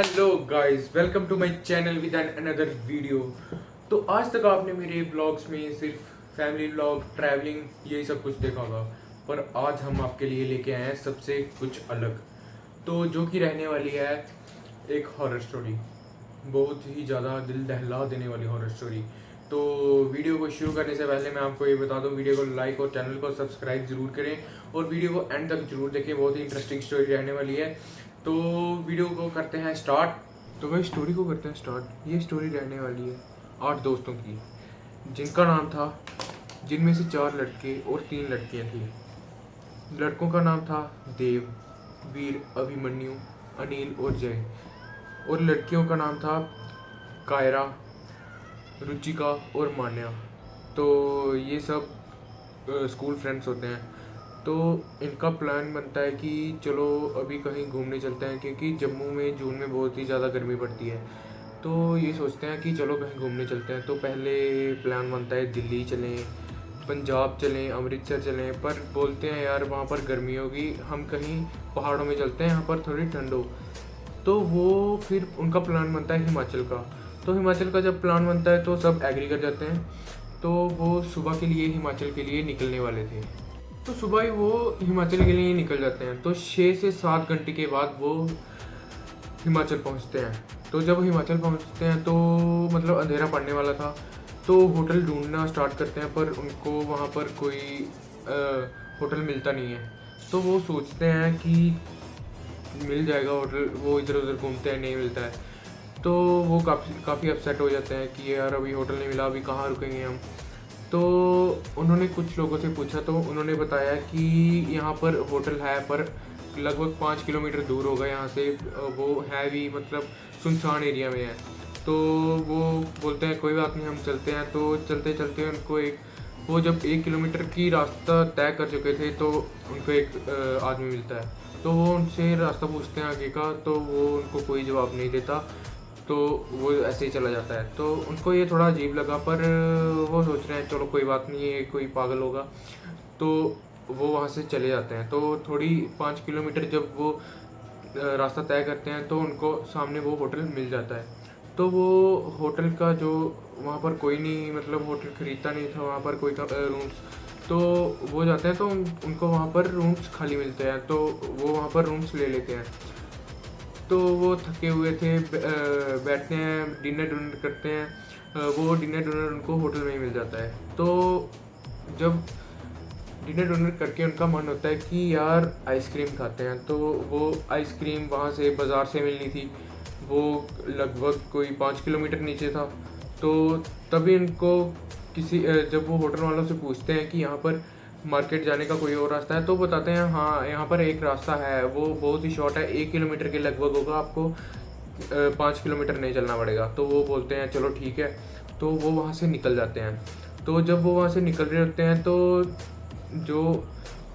Hello guys, welcome to my channel with an another video. तो आज तक आपने मेरे ब्लॉग्स में सिर्फ फैमिली ब्लॉग, ट्रैवलिंग यही सब कुछ देखा होगा, पर आज हम आपके लिए लेके आए हैं सबसे कुछ अलग। तो जो कि रहने वाली है एक हॉरर स्टोरी, बहुत ही ज़्यादा दिल दहला देने वाली हॉरर स्टोरी। तो वीडियो को शुरू करने से पहले मैं आपको ये बता दूं, वीडियो को लाइक और चैनल को सब्सक्राइब जरूर करें और वीडियो को एंड तक जरूर देखें, बहुत ही इंटरेस्टिंग स्टोरी रहने वाली है। तो वीडियो को करते हैं स्टार्ट। तो भाई स्टोरी को करते हैं स्टार्ट। ये स्टोरी रहने वाली है 8 दोस्तों की, जिनका नाम था, जिनमें से 4 लड़के और 3 लड़कियां थी। लड़कों का नाम था देव, वीर, अभिमन्यु, अनिल और जय। और लड़कियों का नाम था कायरा, रुचिका और मान्या। तो ये सब स्कूल फ्रेंड्स होते हैं। तो इनका प्लान बनता है कि चलो अभी कहीं घूमने चलते हैं, क्योंकि जम्मू में जून में बहुत ही ज़्यादा गर्मी पड़ती है। तो ये सोचते हैं कि चलो कहीं घूमने चलते हैं। तो पहले प्लान बनता है दिल्ली चलें, पंजाब चलें, अमृतसर चलें, पर बोलते हैं यार वहाँ पर गर्मी होगी, हम कहीं पहाड़ों में चलते हैं, यहाँ पर थोड़ी ठंड हो। तो वो फिर उनका प्लान बनता है हिमाचल का। तो हिमाचल का जब प्लान बनता है तो सब एग्री कर जाते हैं। तो वो सुबह के लिए हिमाचल के लिए निकलने वाले थे। तो सुबह ही वो हिमाचल के लिए निकल जाते हैं। तो 6 से 7 घंटे के बाद वो हिमाचल पहुंचते हैं। तो जब हिमाचल पहुंचते हैं तो मतलब अंधेरा पड़ने वाला था। तो होटल ढूंढना स्टार्ट करते हैं, पर उनको वहाँ पर कोई होटल मिलता नहीं है। तो वो सोचते हैं कि मिल जाएगा होटल, वो इधर उधर घूमते हैं, नहीं मिलता है। तो वो काफ़ी अपसेट हो जाते हैं कि यार अभी होटल नहीं मिला, अभी कहाँ रुकेंगे हम। तो उन्होंने कुछ लोगों से पूछा, तो उन्होंने बताया कि यहाँ पर होटल है, पर लगभग 5 किलोमीटर दूर होगा यहाँ से। वो है भी मतलब सुनसान एरिया में है। तो वो बोलते हैं कोई बात नहीं, हम चलते हैं। तो चलते चलते उनको वो जब 1 किलोमीटर की रास्ता तय कर चुके थे, तो उनको एक आदमी मिलता है। तो वो उनसे रास्ता पूछते हैं आगे का, तो वो उनको कोई जवाब नहीं देता। तो वो ऐसे ही चला जाता है। तो उनको ये थोड़ा अजीब लगा, पर वो सोच रहे हैं चलो कोई बात नहीं, ये कोई पागल होगा। तो वो वहाँ से चले जाते हैं। तो थोड़ी 5 किलोमीटर जब वो रास्ता तय करते हैं, तो उनको सामने वो होटल मिल जाता है। तो वो होटल का जो वहाँ पर कोई नहीं, मतलब होटल खरीदता नहीं था वहाँ पर कोई रूम्स। तो वो जाते हैं तो उनको वहाँ पर रूम्स खाली मिलते हैं। तो वो वहाँ पर रूम्स ले लेते हैं। तो वो थके हुए थे, बैठते हैं, डिनर करते हैं। वो डिनर उनको होटल में ही मिल जाता है। तो जब डिनर करके उनका मन होता है कि यार आइसक्रीम खाते हैं। तो वो आइसक्रीम वहाँ से बाज़ार से मिलनी थी, वो लगभग कोई 5 किलोमीटर नीचे था। तो तभी इनको जब वो होटल वालों से पूछते हैं कि यहाँ पर मार्केट जाने का कोई और रास्ता है, तो बताते हैं हाँ यहाँ पर एक रास्ता है, वो बहुत ही शॉर्ट है, 1 किलोमीटर के लगभग होगा, आपको 5 किलोमीटर नहीं चलना पड़ेगा। तो वो बोलते हैं चलो ठीक है। तो वो वहाँ से निकल जाते हैं। तो जब वो वहाँ से निकल रहे होते हैं, तो जो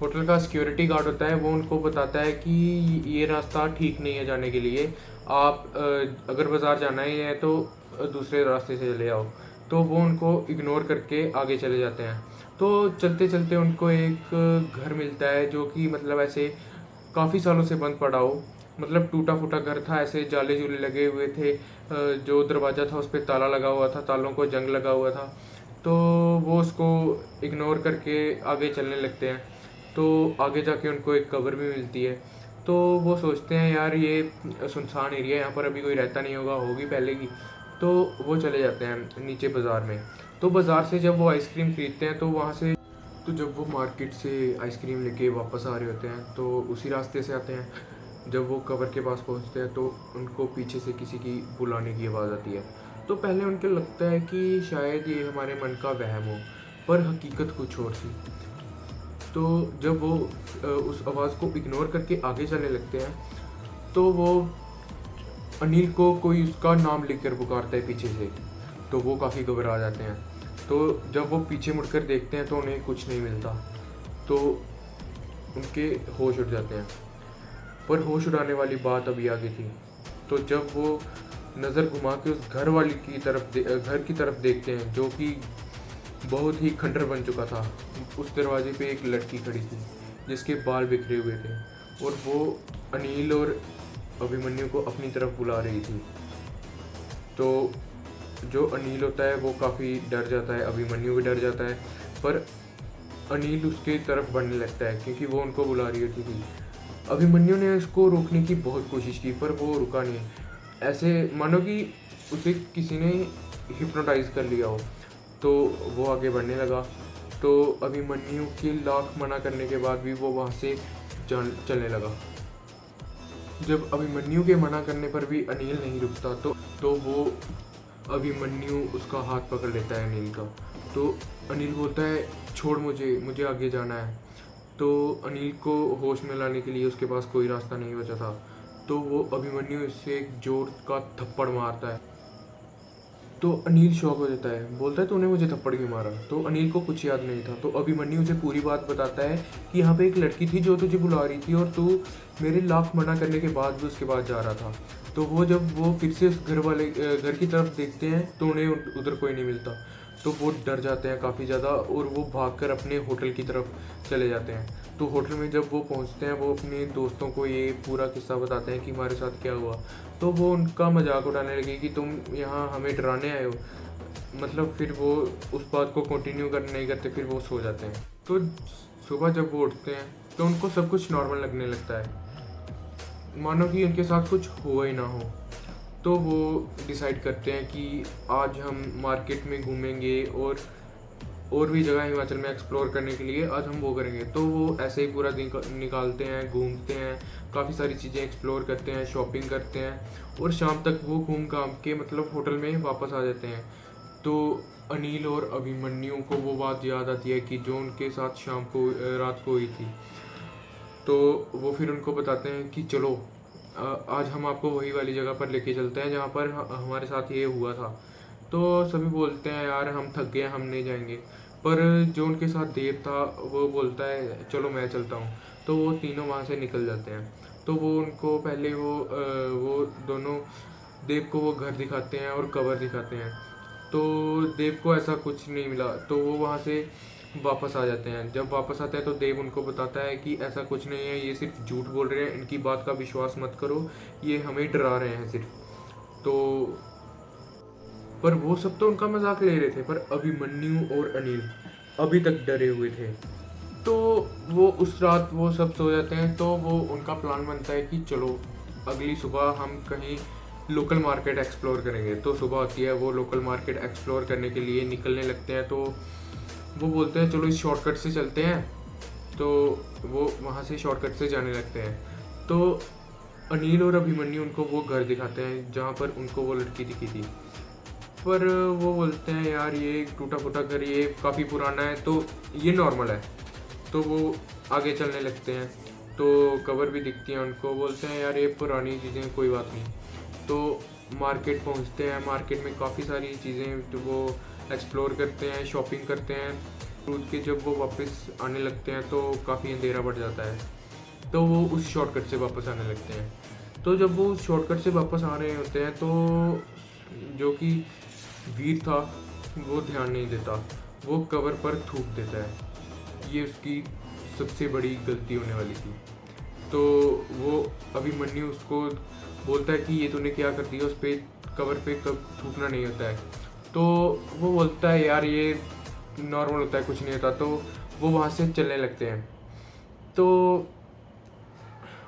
होटल का सिक्योरिटी गार्ड होता है वो उनको बताता है कि ये रास्ता ठीक नहीं है जाने के लिए, आप अगर बाज़ार जाना ही है तो दूसरे रास्ते से चले आओ। तो वो उनको इग्नोर करके आगे चले जाते हैं। तो चलते चलते उनको एक घर मिलता है, जो कि मतलब ऐसे काफ़ी सालों से बंद पड़ा हो, मतलब टूटा फूटा घर था, ऐसे जाले जूले लगे हुए थे। जो दरवाज़ा था उस पर ताला लगा हुआ था, तालों को जंग लगा हुआ था। तो वो उसको इग्नोर करके आगे चलने लगते हैं। तो आगे जाके उनको एक कब्र भी मिलती है। तो वो सोचते हैं यार ये सुनसान एरिया है, यहाँ पर अभी कोई रहता नहीं होगा, होगी पहले की। तो वो चले जाते हैं नीचे बाज़ार में। तो बाज़ार से जब वो आइसक्रीम खरीदते हैं, तो वहाँ से तो जब वो मार्केट से आइसक्रीम लेके वापस आ रहे होते हैं, तो उसी रास्ते से आते हैं। जब वो कब्र के पास पहुँचते हैं, तो उनको पीछे से किसी की बुलाने की आवाज़ आती है। तो पहले उनको लगता है कि शायद ये हमारे मन का वहम हो, पर हकीकत कुछ और थी। तो जब वो उस आवाज़ को इग्नोर करके आगे चलने लगते हैं, तो वो अनिल को कोई उसका नाम लिखकर पुकारता है पीछे से। तो वो काफ़ी घबरा जाते हैं। तो जब वो पीछे मुड़कर देखते हैं, तो उन्हें कुछ नहीं मिलता। तो उनके होश उड़ जाते हैं। पर होश उड़ाने वाली बात अभी आगे थी। तो जब वो नज़र घुमा के उस घर की तरफ देखते हैं, जो कि बहुत ही खंडर बन चुका था। उस दरवाजे पे एक लड़की खड़ी थी, जिसके बाल बिखरे हुए थे, और वो अनिल और अभिमन्यु को अपनी तरफ बुला रही थी। तो जो अनिल होता है वो काफ़ी डर जाता है, अभिमन्यु भी डर जाता है, पर अनिल उसके तरफ बढ़ने लगता है क्योंकि वो उनको बुला रही होती थी। अभिमन्यु ने उसको रोकने की बहुत कोशिश की पर वो रुका नहीं। ऐसे मानो कि उसे किसी ने हिप्नोटाइज कर लिया हो। तो वो आगे बढ़ने लगा। तो अभिमन्यु के लाख मना करने के बाद भी वो वहाँ से चलने लगा। जब अभिमन्यु के मना करने पर भी अनिल नहीं रुकता तो वो अभिमन्यु उसका हाथ पकड़ लेता है अनिल का। तो अनिल बोलता है छोड़ मुझे आगे जाना है। तो अनिल को होश में लाने के लिए उसके पास कोई रास्ता नहीं बचा था। तो वो अभिमन्यु से एक जोर का थप्पड़ मारता है। तो अनिल शॉक हो जाता है, बोलता है तूने मुझे थप्पड़ क्यों मारा। तो अनिल को कुछ याद नहीं था। तो अभिमन्यु उसे पूरी बात बताता है कि यहाँ पे एक लड़की थी जो तुझे बुला रही थी और तू मेरे लाख मना करने के बाद भी उसके पास जा रहा था। तो वो जब वो फिर से उस घर की तरफ देखते हैं तो उन्हें उधर कोई नहीं मिलता। तो वो डर जाते हैं काफ़ी ज़्यादा और वो भागकर अपने होटल की तरफ चले जाते हैं। तो होटल में जब वो पहुंचते हैं वो अपने दोस्तों को ये पूरा किस्सा बताते हैं कि हमारे साथ क्या हुआ। तो वो उनका मजाक उड़ाने लगे कि तुम यहाँ हमें डराने आए हो। मतलब फिर वो उस बात को कंटिन्यू नहीं करते, फिर वो सो जाते हैं। तो सुबह जब वो उठते हैं तो उनको सब कुछ नॉर्मल लगने लगता है, मानो कि उनके साथ कुछ हुआ ही ना हो। तो वो डिसाइड करते हैं कि आज हम मार्केट में घूमेंगे और भी जगह हिमाचल में एक्सप्लोर करने के लिए आज हम वो करेंगे। तो वो ऐसे ही पूरा दिन निकालते हैं, घूमते हैं, काफ़ी सारी चीज़ें एक्सप्लोर करते हैं, शॉपिंग करते हैं और शाम तक वो घूम घाम के मतलब होटल में वापस आ जाते हैं। तो अनिल और अभिमन्यु को वो बात याद आती है कि जो उनके साथ रात को हुई थी। तो वो फिर उनको बताते हैं कि चलो आज हम आपको वही वाली जगह पर लेके चलते हैं जहाँ पर हमारे साथ ये हुआ था। तो सभी बोलते हैं यार हम थक गए, हम नहीं जाएंगे। पर जो उनके साथ देव था वो बोलता है चलो मैं चलता हूँ। तो वो तीनों वहाँ से निकल जाते हैं। तो वो उनको पहले वो दोनों देव को वो घर दिखाते हैं और कवर दिखाते हैं। तो देव को ऐसा कुछ नहीं मिला तो वो वहाँ से वापस आ जाते हैं। जब वापस आते हैं तो देव उनको बताता है कि ऐसा कुछ नहीं है, ये सिर्फ झूठ बोल रहे हैं, इनकी बात का विश्वास मत करो, ये हमें डरा रहे हैं सिर्फ। तो पर वो सब तो उनका मजाक ले रहे थे, पर अभिमन्यु और अनिल अभी तक डरे हुए थे। तो वो उस रात वो सब सो जाते हैं। तो वो उनका प्लान बनता है कि चलो अगली सुबह हम कहीं लोकल मार्केट एक्सप्लोर करेंगे। तो सुबह होती है, वो लोकल मार्केट एक्सप्लोर करने के लिए निकलने लगते हैं। तो वो बोलते हैं चलो इस शॉर्टकट से चलते हैं। तो वो वहाँ से शॉर्टकट से जाने लगते हैं। तो अनिल और अभिमन्यु उनको वो घर दिखाते हैं जहाँ पर उनको वो लड़की दिखी थी। पर वो बोलते हैं यार ये टूटा फूटा घर, ये काफ़ी पुराना है, तो ये नॉर्मल है। तो वो आगे चलने लगते हैं। तो कवर भी दिखती है उनको, बोलते हैं यार ये पुरानी चीज़ें, कोई बात नहीं। तो मार्केट पहुंचते हैं। मार्केट में काफ़ी सारी चीज़ें तो वो एक्सप्लोर करते हैं, शॉपिंग करते हैं। कूद के जब वो वापस आने लगते हैं तो काफ़ी अंधेरा बढ़ जाता है। तो वो उस शॉर्टकट से वापस आने लगते हैं। तो जब वो उस शॉर्टकट से वापस आ रहे होते हैं तो जो कि वीर था वो ध्यान नहीं देता, वो कवर पर थूक देता है। ये उसकी सबसे बड़ी गलती होने वाली थी। तो वो अभिमन्यु उसको बोलता है कि ये तूने क्या कर दिया, उस पर कवर पे कब थूकना नहीं होता है। तो वो बोलता है यार ये नॉर्मल होता है, कुछ नहीं होता। तो वो वहाँ से चलने लगते हैं। तो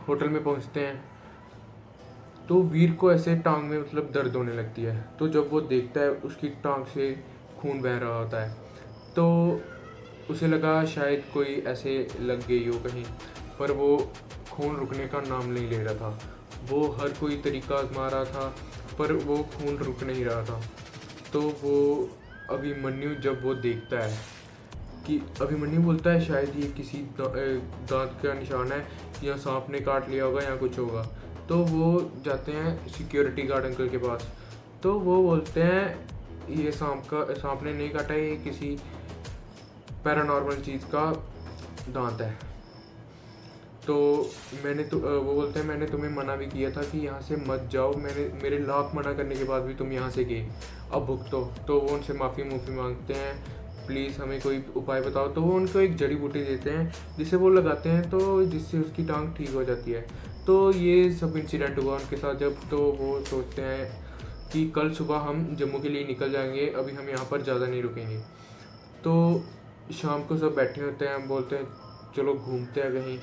होटल में पहुँचते हैं तो वीर को ऐसे टांग में मतलब दर्द होने लगती है। तो जब वो देखता है उसकी टांग से खून बह रहा होता है। तो उसे लगा शायद कोई ऐसे लग गई हो कहीं, पर वो खून रुकने का नाम नहीं ले रहा था। वो हर कोई तरीका आजमा रहा था पर वो खून रुक नहीं रहा था। तो वो अभिमन्यु जब वो देखता है कि अभिमन्यु बोलता है शायद ये किसी दांत का निशान है, या सांप ने काट लिया होगा या कुछ होगा। तो वो जाते हैं सिक्योरिटी गार्ड अंकल के पास। तो वो बोलते हैं ये सांप ने नहीं काटा, ये किसी पैरानॉर्मल चीज़ का दांत है। तो वो बोलते हैं मैंने तुम्हें मना भी किया था कि यहाँ से मत जाओ, मेरे लाख मना करने के बाद भी तुम यहाँ से गए, अब भुगतो। तो वो उनसे माफ़ी मांगते हैं, प्लीज़ हमें कोई उपाय बताओ। तो वो उनको एक जड़ी बूटी देते हैं जिसे वो लगाते हैं तो जिससे उसकी टांग ठीक हो जाती है। तो ये सब इंसिडेंट हुआ उनके साथ जब, तो वो सोचते हैं कि कल सुबह हम जम्मू के लिए निकल जाएंगे, अभी हम यहाँ पर ज़्यादा नहीं रुकेंगे। तो शाम को सब बैठे होते हैं, हम बोलते हैं चलो घूमते हैं कहीं।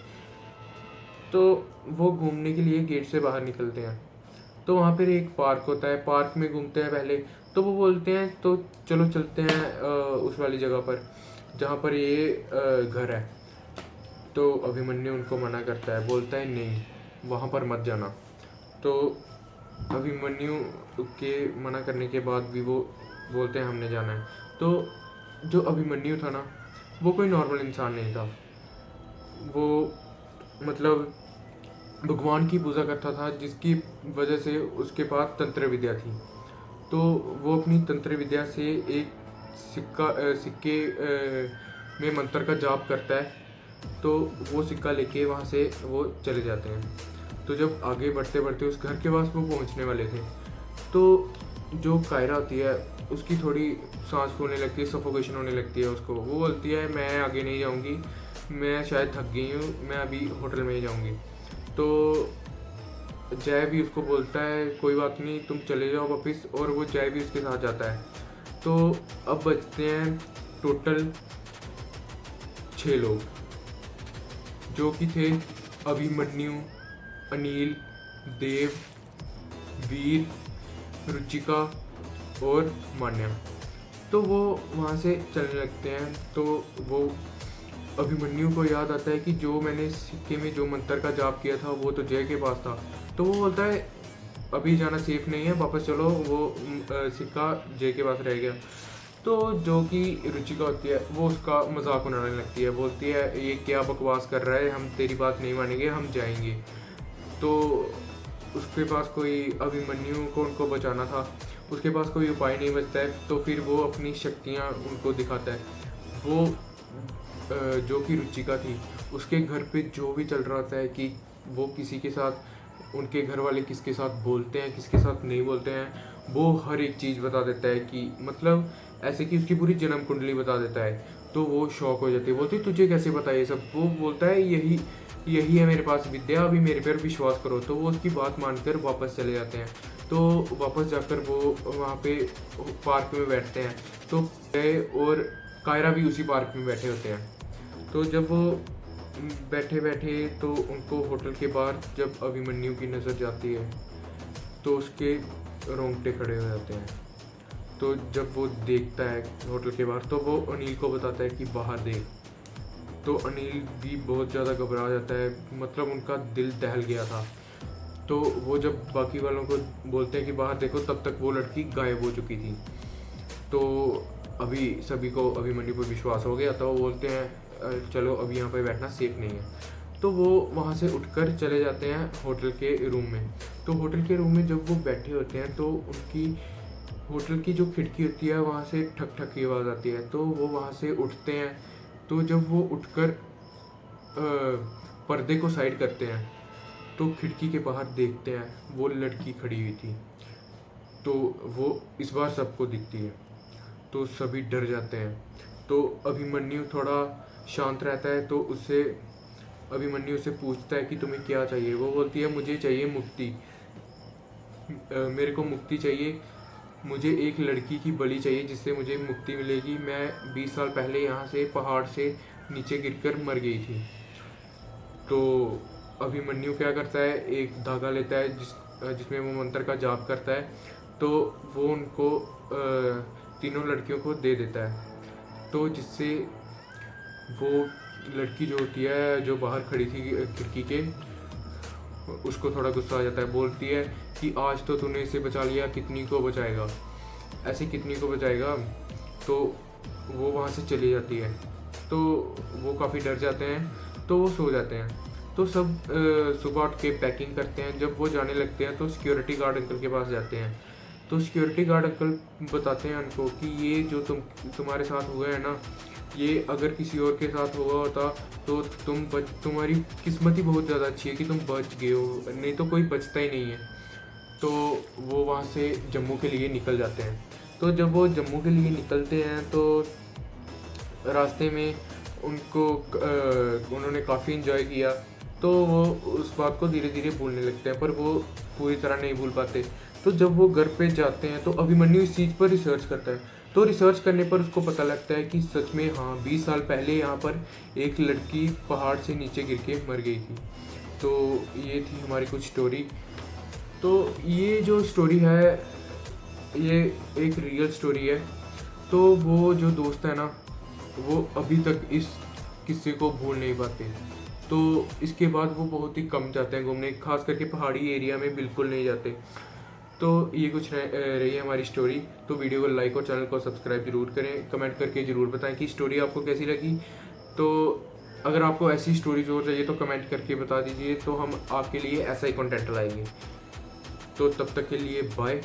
तो वो घूमने के लिए गेट से बाहर निकलते हैं, तो वहाँ पर एक पार्क होता है, पार्क में घूमते हैं पहले। तो वो बोलते हैं तो चलो चलते हैं उस वाली जगह पर जहाँ पर ये घर है। तो अभिमन्यु उनको मना करता है, बोलता है नहीं वहाँ पर मत जाना। तो अभिमन्यु के मना करने के बाद भी वो बोलते हैं हमने जाना है। तो जो अभिमन्यु था ना, वो कोई नॉर्मल इंसान नहीं था। वो मतलब भगवान की पूजा करता था, जिसकी वजह से उसके पास तंत्र विद्या थी। तो वो अपनी तंत्र विद्या से एक सिक्के में मंत्र का जाप करता है। तो वो सिक्का लेके वहाँ से वो चले जाते हैं। तो जब आगे बढ़ते बढ़ते उस घर के पास वो पहुँचने वाले थे, तो जो कायरा होती है उसकी थोड़ी सांस फूलने लगती है, सफोकेशन होने लगती है उसको। वो बोलती है मैं आगे नहीं जाऊँगी, मैं शायद थक गई हूँ, मैं अभी होटल में ही जाऊँगी। तो जय भी उसको बोलता है कोई बात नहीं तुम चले जाओ वापस, और वो जय भी उसके साथ जाता है। तो अब बचते हैं टोटल 6 लोग, जो कि थे अभिमन्यु, अनिल, देव, वीर, रुचिका और मान्या। तो वो वहाँ से चलने लगते हैं। तो वो अभिमन्यु को याद आता है कि जो मैंने सिक्के में जो मंत्र का जाप किया था वो तो जय के पास था। तो वो बोलता है अभी जाना सेफ नहीं है, वापस चलो, वो सिक्का जय के पास रह गया। तो जो कि रुचिका होती है वो उसका मजाक उड़ाने लगती है, बोलती है ये क्या बकवास कर रहा है, हम तेरी बात नहीं मानेंगे, हम जाएंगे। तो उसके पास कोई, अभिमन्यु को उनको बचाना था, उसके पास कोई उपाय नहीं बचता है। तो फिर वो अपनी शक्तियाँ उनको दिखाता है। वो जो कि रुचिका थी, उसके घर पे जो भी चल रहा होता है कि वो किसी के साथ, उनके घर वाले किसके साथ बोलते हैं किसके साथ नहीं बोलते हैं, वो हर एक चीज़ बता देता है कि मतलब ऐसे कि उसकी पूरी जन्म कुंडली बता देता है। तो वो शौक हो जाती है, बोलती तुझे कैसे पता ये सब। वो बोलता है यही है मेरे पास विद्या, अभी मेरे पर विश्वास करो। तो वो उसकी बात मानकर वापस चले जाते हैं। तो वापस जाकर वो वहाँ पे पार्क में बैठते हैं। तो जय और कायरा भी उसी पार्क में बैठे होते हैं। तो जब वो बैठे बैठे तो उनको होटल के बाहर जब अभिमन्यु की नज़र जाती है तो उसके रोंगटे खड़े हो जाते हैं। तो जब वो देखता है होटल के बाहर तो वो अनिल को बताता है कि बाहर देख। तो अनिल भी बहुत ज़्यादा घबरा जाता है, मतलब उनका दिल दहल गया था। तो वो जब बाकी वालों को बोलते हैं कि बाहर देखो, तब तक वो लड़की गायब हो चुकी थी। तो अभी सभी को अभिमन्यु पर विश्वास हो गया। तो वो बोलते हैं चलो अभी यहाँ पर बैठना सेफ नहीं है। तो वो वहाँ से उठकर चले जाते हैं होटल के रूम में। तो होटल के रूम में जब वो बैठे होते हैं तो उनकी होटल की जो खिड़की होती है वहाँ से ठक ठक की आवाज़ आती है। तो वो वहाँ से उठते हैं। तो जब वो उठकर पर्दे को साइड करते हैं तो खिड़की के बाहर देखते हैं वो लड़की खड़ी हुई थी। तो वो इस बार सबको दिखती है। तो सभी डर जाते हैं। तो अभिमन्यु थोड़ा शांत रहता है। तो उससे अभिमन्यु से पूछता है कि तुम्हें क्या चाहिए। वो बोलती है मुझे चाहिए मुक्ति, मेरे को मुक्ति चाहिए, मुझे एक लड़की की बलि चाहिए जिससे मुझे मुक्ति मिलेगी। मैं 20 साल पहले यहाँ से पहाड़ से नीचे गिरकर मर गई थी। तो अभिमन्यु क्या करता है, एक धागा लेता है जिसमें वो मंत्र का जाप करता है। तो वो उनको तीनों लड़कियों को दे देता है। तो जिससे वो लड़की जो होती है जो बाहर खड़ी थी खिड़की के, उसको थोड़ा गुस्सा आ जाता है। बोलती है कि आज तो तूने इसे बचा लिया, कितनी को बचाएगा, ऐसे कितनी को बचाएगा। तो वो वहाँ से चली जाती है। तो वो काफ़ी डर जाते हैं। तो वो सो जाते हैं। तो सब सुबह उठ के पैकिंग करते हैं। जब वो जाने लगते हैं तो सिक्योरिटी गार्ड अंकल के पास जाते हैं। तो सिक्योरिटी गार्ड अंकल बताते हैं उनको कि ये जो तुम्हारे साथ हुआ है ना, ये अगर किसी और के साथ हुआ होता तो तुम्हारी किस्मत ही बहुत ज़्यादा अच्छी है कि तुम बच गए हो, नहीं तो कोई बचता ही नहीं है। तो वो वहाँ से जम्मू के लिए निकल जाते हैं। तो जब वो जम्मू के लिए निकलते हैं तो रास्ते में उन्होंने काफ़ी इन्जॉय किया। तो तो वो उस बात को धीरे धीरे भूलने लगते हैं, पर वो पूरी तरह नहीं भूल पाते। तो जब वो घर पे जाते हैं तो अभिमन्यु इस चीज़ पर रिसर्च करता है। तो रिसर्च करने पर उसको पता लगता है कि सच में हाँ 20 साल पहले यहाँ पर एक लड़की पहाड़ से नीचे गिर के मर गई थी। तो ये थी हमारी कुछ स्टोरी। तो ये जो स्टोरी है ये एक रियल स्टोरी है। तो वो जो दोस्त है ना वो अभी तक इस किस्से को भूल नहीं पाते। तो इसके बाद वो बहुत ही कम जाते हैं घूमने, खास करके पहाड़ी एरिया में बिल्कुल नहीं जाते। तो ये कुछ रही है हमारी स्टोरी। तो वीडियो को लाइक और चैनल को सब्सक्राइब जरूर करें, कमेंट करके ज़रूर बताएं कि स्टोरी आपको कैसी लगी। तो अगर आपको ऐसी स्टोरीज और चाहिए तो कमेंट करके बता दीजिए, तो हम आपके लिए ऐसा ही कंटेंट लाएंगे। तो तब तक के लिए बाय।